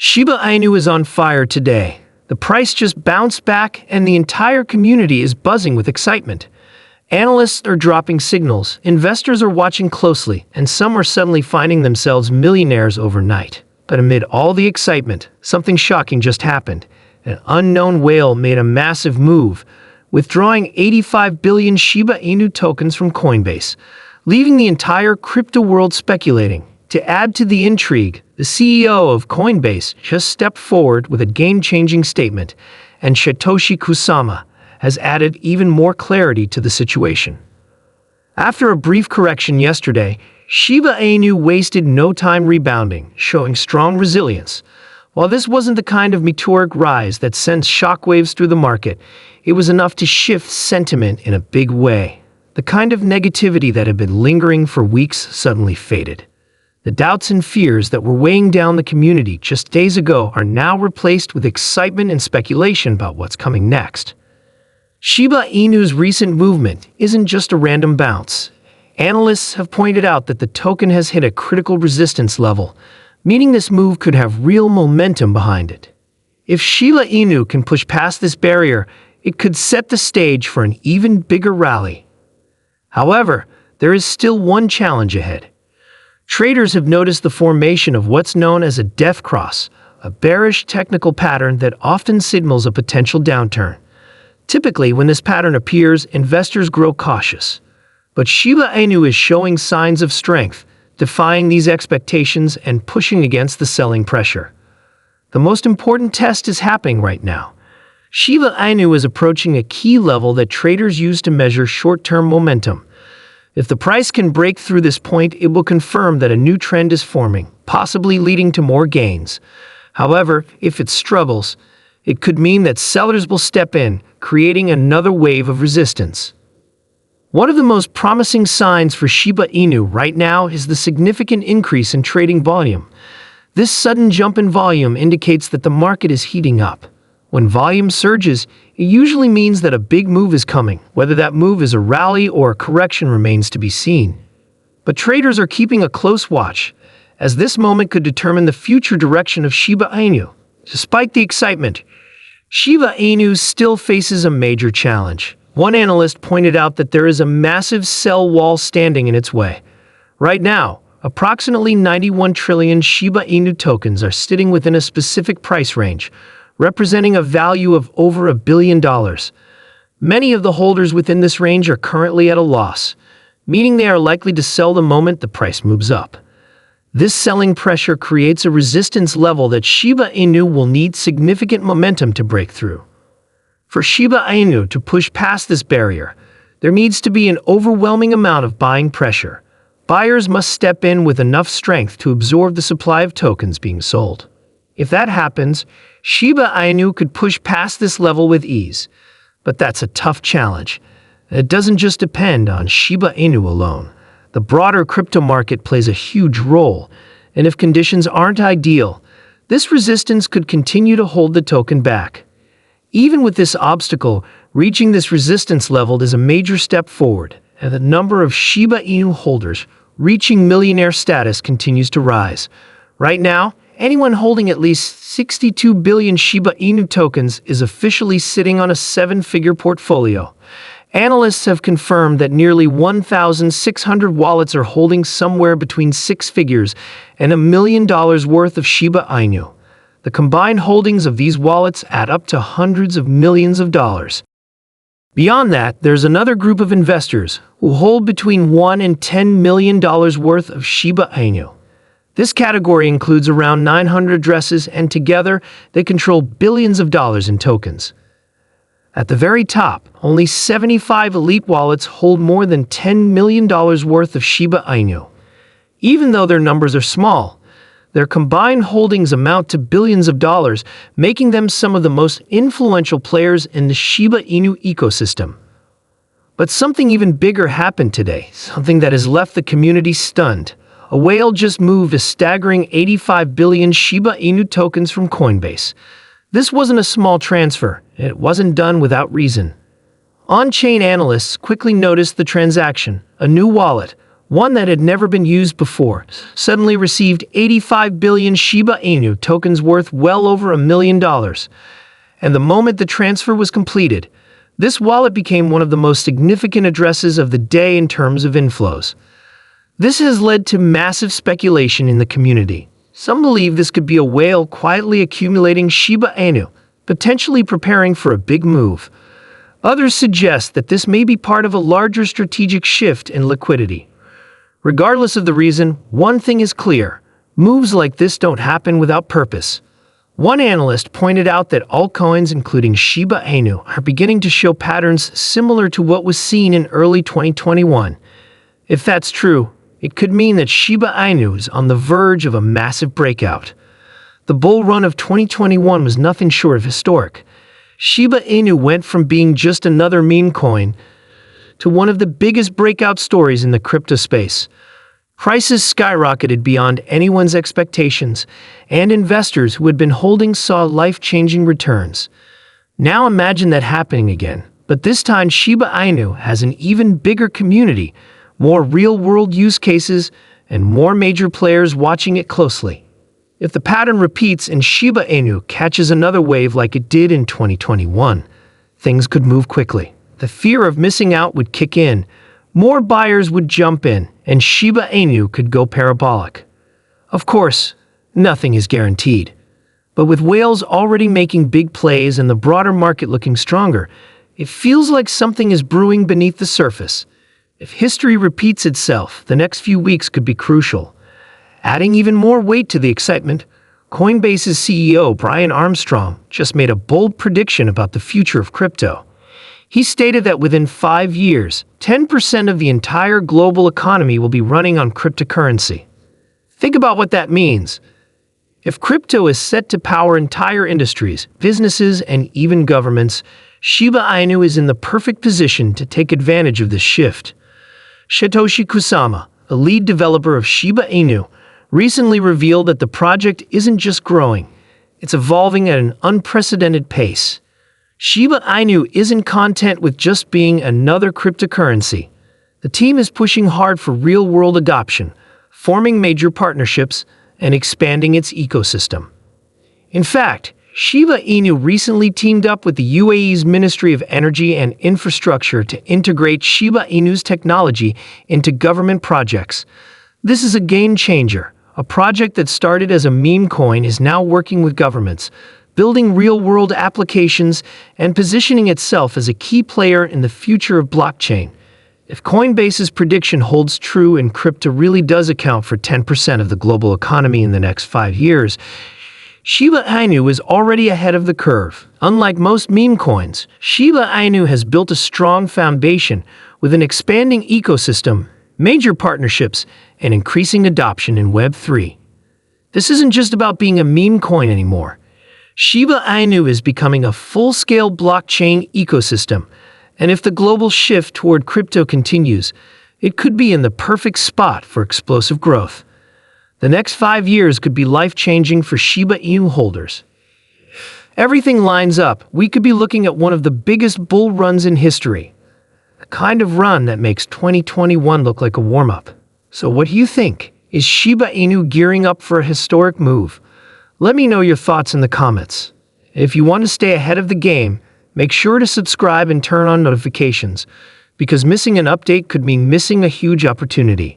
Shiba Inu is on fire today. The price just bounced back and the entire community is buzzing with excitement. Analysts are dropping signals, investors are watching closely, and some are suddenly finding themselves millionaires overnight. But amid all the excitement, something shocking just happened. An unknown whale made a massive move, withdrawing 85 billion Shiba Inu tokens from Coinbase, leaving the entire crypto world speculating. To add to the intrigue, the CEO of Coinbase just stepped forward with a game-changing statement, and Satoshi Kusama has added even more clarity to the situation. After a brief correction yesterday, Shiba Inu wasted no time rebounding, showing strong resilience. While this wasn't the kind of meteoric rise that sends shockwaves through the market, it was enough to shift sentiment in a big way. The kind of negativity that had been lingering for weeks suddenly faded. The doubts and fears that were weighing down the community just days ago are now replaced with excitement and speculation about what's coming next. Shiba Inu's recent movement isn't just a random bounce. Analysts have pointed out that the token has hit a critical resistance level, meaning this move could have real momentum behind it. If Shiba Inu can push past this barrier, it could set the stage for an even bigger rally. However, there is still one challenge ahead. Traders have noticed the formation of what's known as a death cross, a bearish technical pattern that often signals a potential downturn. Typically, when this pattern appears, investors grow cautious. But Shiba Inu is showing signs of strength, defying these expectations and pushing against the selling pressure. The most important test is happening right now. Shiba Inu is approaching a key level that traders use to measure short-term momentum. If the price can break through this point, it will confirm that a new trend is forming, possibly leading to more gains. However, if it struggles, it could mean that sellers will step in, creating another wave of resistance. One of the most promising signs for Shiba Inu right now is the significant increase in trading volume. This sudden jump in volume indicates that the market is heating up. When volume surges, it usually means that a big move is coming. Whether that move is a rally or a correction remains to be seen. But traders are keeping a close watch, as this moment could determine the future direction of Shiba Inu. Despite the excitement, Shiba Inu still faces a major challenge. One analyst pointed out that there is a massive sell wall standing in its way. Right now, approximately 91 trillion Shiba Inu tokens are sitting within a specific price range, representing a value of over $1 billion. Many of the holders within this range are currently at a loss, meaning they are likely to sell the moment the price moves up. This selling pressure creates a resistance level that Shiba Inu will need significant momentum to break through. For Shiba Inu to push past this barrier, there needs to be an overwhelming amount of buying pressure. Buyers must step in with enough strength to absorb the supply of tokens being sold. If that happens, Shiba Inu could push past this level with ease. But that's a tough challenge. It doesn't just depend on Shiba Inu alone. The broader crypto market plays a huge role, and if conditions aren't ideal, this resistance could continue to hold the token back. Even with this obstacle, reaching this resistance level is a major step forward, and the number of Shiba Inu holders reaching millionaire status continues to rise. Right now, anyone holding at least 62 billion Shiba Inu tokens is officially sitting on a seven-figure portfolio. Analysts have confirmed that nearly 1,600 wallets are holding somewhere between six figures and $1 million worth of Shiba Inu. The combined holdings of these wallets add up to hundreds of millions of dollars. Beyond that, there's another group of investors who hold between $1 and $10 million worth of Shiba Inu. This category includes around 900 addresses, and together they control billions of dollars in tokens. At the very top, only 75 elite wallets hold more than $10 million worth of Shiba Inu. Even though their numbers are small, their combined holdings amount to billions of dollars, making them some of the most influential players in the Shiba Inu ecosystem. But something even bigger happened today, something that has left the community stunned. A whale just moved a staggering 85 billion Shiba Inu tokens from Coinbase. This wasn't a small transfer, and it wasn't done without reason. On-chain analysts quickly noticed the transaction. A new wallet, one that had never been used before, suddenly received 85 billion Shiba Inu tokens worth well over $1 million. And the moment the transfer was completed, this wallet became one of the most significant addresses of the day in terms of inflows. This has led to massive speculation in the community. Some believe this could be a whale quietly accumulating Shiba Inu, potentially preparing for a big move. Others suggest that this may be part of a larger strategic shift in liquidity. Regardless of the reason, one thing is clear: moves like this don't happen without purpose. One analyst pointed out that altcoins, including Shiba Inu, are beginning to show patterns similar to what was seen in early 2021. If that's true, it could mean that Shiba Inu is on the verge of a massive breakout. The bull run of 2021 was nothing short of historic. Shiba Inu went from being just another meme coin to one of the biggest breakout stories in the crypto space. Prices skyrocketed beyond anyone's expectations, and investors who had been holding saw life-changing returns. Now imagine that happening again, but this time Shiba Inu has an even bigger community, more real-world use cases, and more major players watching it closely. If the pattern repeats and Shiba Inu catches another wave like it did in 2021, things could move quickly. The fear of missing out would kick in, more buyers would jump in, and Shiba Inu could go parabolic. Of course, nothing is guaranteed. But with whales already making big plays and the broader market looking stronger, it feels like something is brewing beneath the surface. If history repeats itself, the next few weeks could be crucial. Adding even more weight to the excitement, Coinbase's CEO Brian Armstrong just made a bold prediction about the future of crypto. He stated that within 5 years, 10% of the entire global economy will be running on cryptocurrency. Think about what that means. If crypto is set to power entire industries, businesses, and even governments, Shiba Inu is in the perfect position to take advantage of this shift. Satoshi Kusama, a lead developer of Shiba Inu, recently revealed that the project isn't just growing, it's evolving at an unprecedented pace. Shiba Inu isn't content with just being another cryptocurrency. The team is pushing hard for real-world adoption, forming major partnerships, and expanding its ecosystem. In fact, Shiba Inu recently teamed up with the UAE's Ministry of Energy and Infrastructure to integrate Shiba Inu's technology into government projects. This is a game changer. A project that started as a meme coin is now working with governments, building real-world applications and positioning itself as a key player in the future of blockchain. If Coinbase's prediction holds true and crypto really does account for 10% of the global economy in the next 5 years, Shiba Inu is already ahead of the curve. Unlike most meme coins, Shiba Inu has built a strong foundation with an expanding ecosystem, major partnerships, and increasing adoption in Web3. This isn't just about being a meme coin anymore. Shiba Inu is becoming a full-scale blockchain ecosystem, and if the global shift toward crypto continues, it could be in the perfect spot for explosive growth. The next 5 years could be life-changing for Shiba Inu holders. Everything lines up. We could be looking at one of the biggest bull runs in history, the kind of run that makes 2021 look like a warm-up. So what do you think? Is Shiba Inu gearing up for a historic move? Let me know your thoughts in the comments. If you want to stay ahead of the game, make sure to subscribe and turn on notifications, because missing an update could mean missing a huge opportunity.